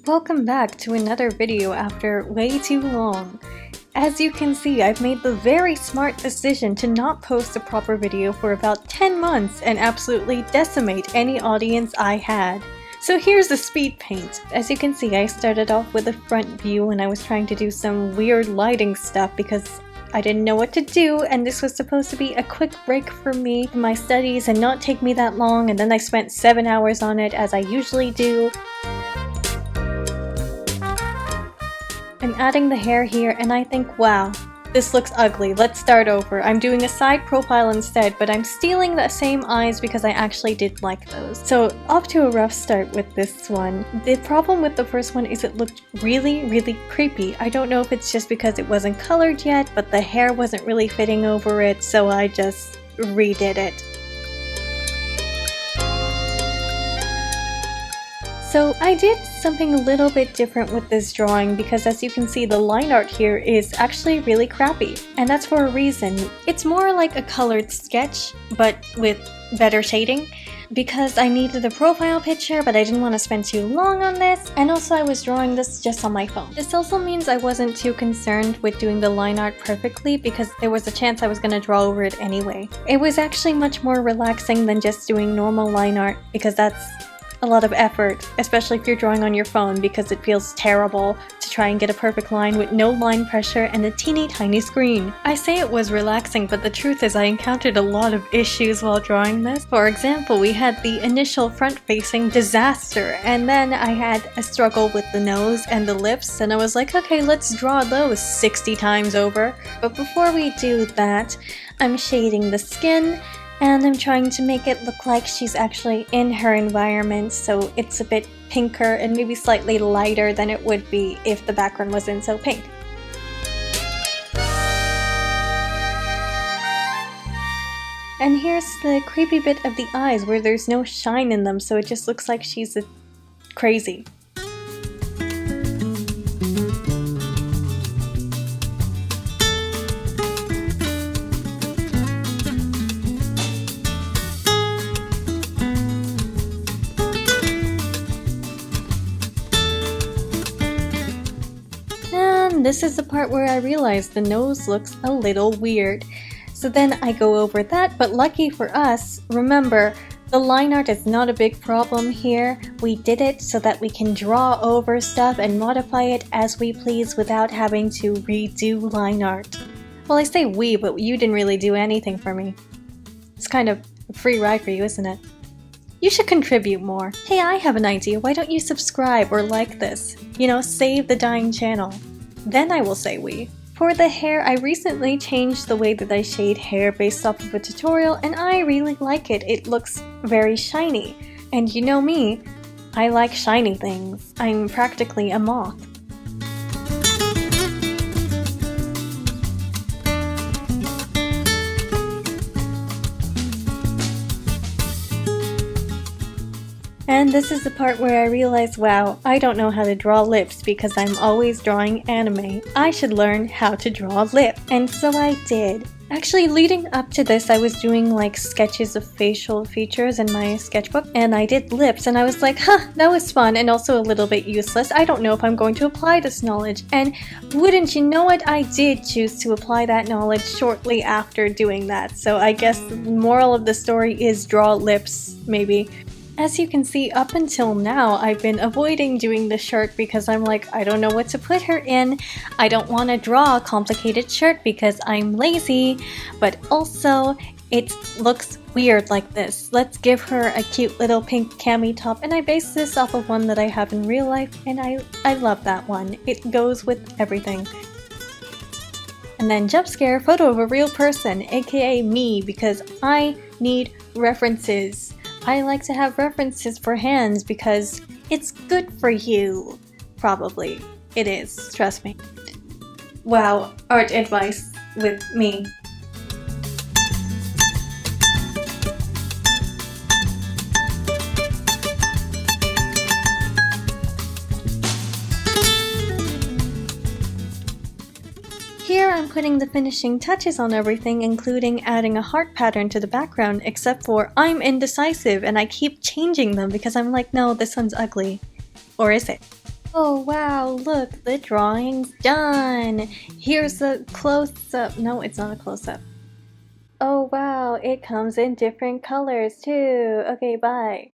Welcome back to another video after way too long. As you can see, I've made the very smart decision to not post a proper video for about 10 months and absolutely decimate any audience I had. So here's the speed paint. As you can see, I started off with a front view and I was trying to do some weird lighting stuff because I didn't know what to do, and this was supposed to be a quick break for me in my studies and not take me that long, and then I spent 7 hours on it as I usually do. I'm adding the hair here and I think, wow, this looks ugly. Let's start over. I'm doing a side profile instead, but I'm stealing the same eyes because I actually did like those. So off to a rough start with this one. The problem with the first one is it looked really creepy. I don't know if it's just because it wasn't colored yet, but the hair wasn't really fitting over it, so I just redid it. So I did something a little bit different with this drawing because, as you can see, the line art here is actually really crappy. And that's for a reason. It's more like a colored sketch, but with better shading, because I needed a profile picture, but I didn't want to spend too long on this. And also I was drawing this just on my phone. This also means I wasn't too concerned with doing the line art perfectly because there was a chance I was going to draw over it anyway. It was actually much more relaxing than just doing normal line art because that's a lot of effort, especially if you're drawing on your phone, because it feels terrible to try and get a perfect line with no line pressure and a teeny tiny screen. I say it was relaxing, but the truth is I encountered a lot of issues while drawing this. For example, we had the initial front-facing disaster, and then I had a struggle with the nose and the lips, and I was like, okay, let's draw those 60 times over. But before we do that, I'm shading the skin, and I'm trying to make it look like she's actually in her environment, so it's a bit pinker and maybe slightly lighter than it would be if the background wasn't so pink. And here's the creepy bit of the eyes where there's no shine in them, so it just looks like she's crazy. This is the part where I realized the nose looks a little weird. So then I go over that, but lucky for us, remember, the line art is not a big problem here. We did it so that we can draw over stuff and modify it as we please without having to redo line art. Well, I say we, but you didn't really do anything for me. It's kind of a free ride for you, isn't it? You should contribute more. Hey, I have an idea. Why don't you subscribe or like this? You know, save the dying channel. Then I will say we. For the hair, I recently changed the way that I shade hair based off of a tutorial, and I really like it. It looks very shiny. And you know me, I like shiny things. I'm practically a moth. And this is the part where I realized, wow, I don't know how to draw lips because I'm always drawing anime. I should learn how to draw lips. And so I did. Actually, leading up to this, I was doing like sketches of facial features in my sketchbook, and I did lips, and I was like, huh, that was fun and also a little bit useless. I don't know if I'm going to apply this knowledge. And wouldn't you know it, I did choose to apply that knowledge shortly after doing that. So I guess the moral of the story is draw lips, maybe. As you can see, up until now, I've been avoiding doing the shirt because I'm like, I don't know what to put her in. I don't want to draw a complicated shirt because I'm lazy, but also it looks weird like this. Let's give her a cute little pink cami top, and I based this off of one that I have in real life, and I love that one. It goes with everything. And then jump scare photo of a real person, aka me, because I need references. I like to have references for hands because it's good for you. Probably. It is. Trust me. Wow. Art advice with me. Here I'm putting the finishing touches on everything, including adding a heart pattern to the background, except for I'm indecisive and I keep changing them because I'm like, no, this one's ugly. Or is it? Oh wow, look, the drawing's done! Here's a close-up. No, it's not a close-up. Oh wow, it comes in different colors too. Okay, bye.